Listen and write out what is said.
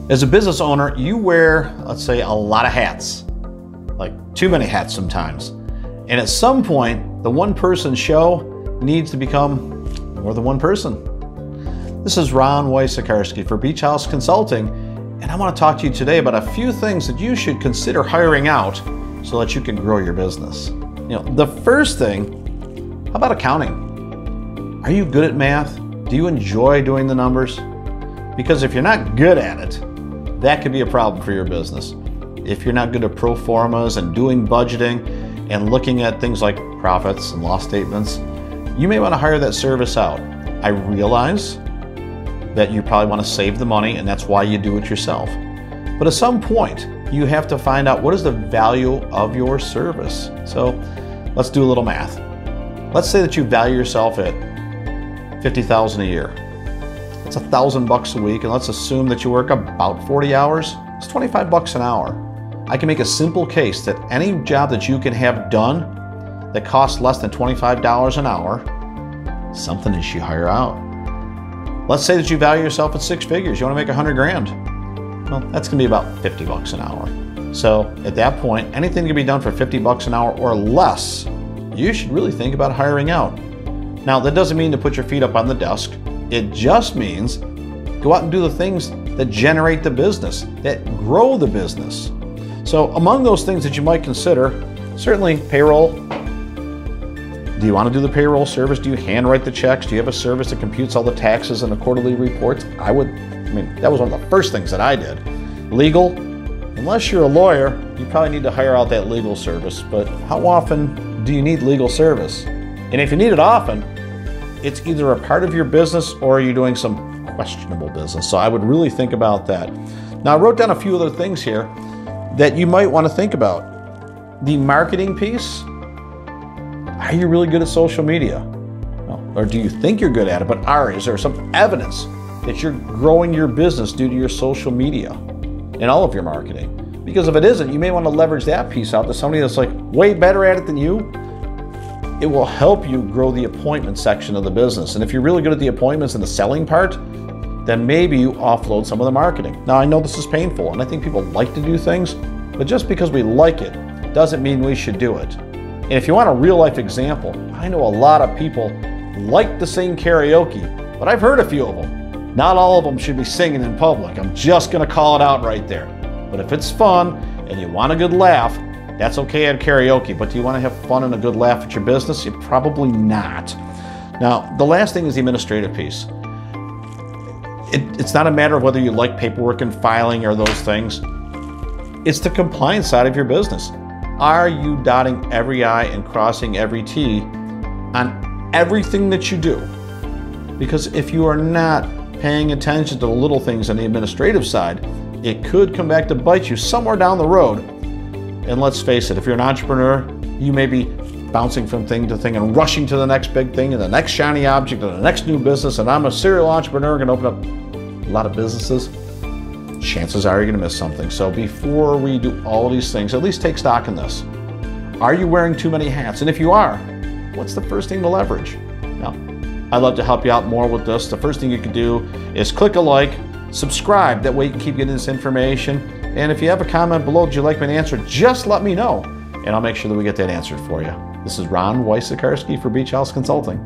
As a business owner, you wear, let's say, a lot of hats, like too many hats sometimes. And at some point, the one-person show needs to become more than one person. This is Ron Wysakarski for Beach House Consulting, and I want to talk to you today about a few things that you should consider hiring out so that you can grow your business. The first thing, how about accounting? Are you good at math? Do you enjoy doing the numbers? Because if you're not good at it, that could be a problem for your business. If you're not good at pro formas and doing budgeting and looking at things like profits and loss statements, you may want to hire that service out. I realize that you probably want to save the money, and that's why you do it yourself. But at some point, you have to find out what is the value of your service. So let's do a little math. Let's say that you value yourself at $50,000 a year. It's $1,000 a week, and let's assume that you work about 40 hours. It's $25 an hour. I can make a simple case that any job that you can have done that costs less than $25 an hour, something that you hire out. Let's say that you value yourself at 6 figures. You want to make 100 grand. Well, that's going to be about $50 an hour. So at that point, anything can be done for $50 an hour or less, you should really think about hiring out. Now, that doesn't mean to put your feet up on the desk. It just means go out and do the things that generate the business, that grow the business. So among those things that you might consider, certainly payroll. Do you want to do the payroll service? Do you handwrite the checks? Do you have a service that computes all the taxes and the quarterly reports? That was one of the first things that I did. Legal, unless you're a lawyer, you probably need to hire out that legal service, but how often do you need legal service? And if you need it often, it's either a part of your business or are you doing some questionable business. So I would really think about that. Now, I wrote down a few other things here that you might want to think about. The marketing piece. Are you really good at social media? Or do you think you're good at it, but is there some evidence that you're growing your business due to your social media and all of your marketing? Because if it isn't, you may want to leverage that piece out to somebody that's like way better at it than you. It will help you grow the appointment section of the business. And if you're really good at the appointments and the selling part, then maybe you offload some of the marketing. Now, I know this is painful, and I think people like to do things, but just because we like it doesn't mean we should do it. And if you want a real life example, I know a lot of people like to sing karaoke, but I've heard a few of them. Not all of them should be singing in public. I'm just gonna call it out right there. But if it's fun and you want a good laugh, that's okay at karaoke, but do you want to have fun and a good laugh at your business? You're probably not. Now, the last thing is the administrative piece. It's not a matter of whether you like paperwork and filing or those things. It's the compliance side of your business. Are you dotting every I and crossing every T on everything that you do? Because if you are not paying attention to the little things on the administrative side, it could come back to bite you somewhere down the road. And let's face it, if you're an entrepreneur, you may be bouncing from thing to thing and rushing to the next big thing and the next shiny object and the next new business. And I'm a serial entrepreneur, going to open up a lot of businesses. Chances are you're going to miss something. So before we do all of these things, at least take stock in this. Are you wearing too many hats? And if you are, what's the first thing to leverage? Now, I'd love to help you out more with this. The first thing you can do is click a like, subscribe. That way you can keep getting this information. And if you have a comment below that you'd like me to answer, just let me know, and I'll make sure that we get that answered for you. This is Ron Wysakarski for Beach House Consulting.